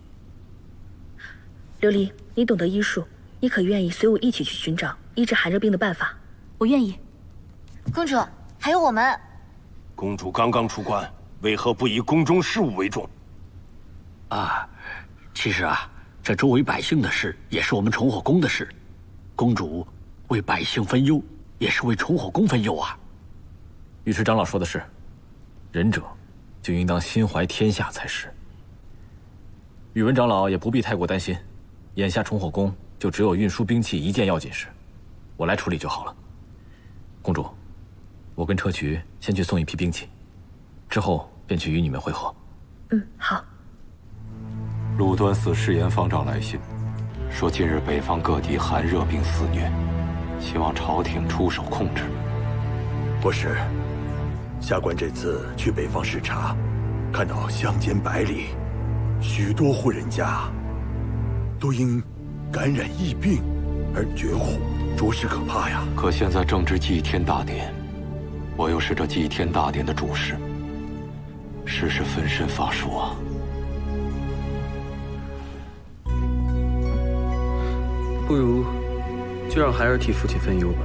琉璃，你懂得医术，你可愿意随我一起去寻找医治寒热病的办法？我愿意。公主，还有我们。公主刚刚出关，为何不以宫中事务为重？啊，其实啊，这周围百姓的事也是我们崇火宫的事。公主为百姓分忧，也是为崇火宫分忧啊。尉迟长老说的是，仁者就应当心怀天下才是。宇文长老也不必太过担心，眼下崇火宫就只有运输兵器1件要紧事，我来处理就好了。公主，我跟车渠先去送一批兵器，之后便去与你们会合。好。陆端寺誓言方丈来信，说近日北方各地寒热病肆虐，希望朝廷出手控制。不是，下官这次去北方视察，看到乡间百里，许多户人家都因感染疫病而绝户，着实可怕呀。可现在正值祭天大典，我又是这祭天大典的主事，时时分身乏术啊。不如就让孩儿替父亲分忧吧。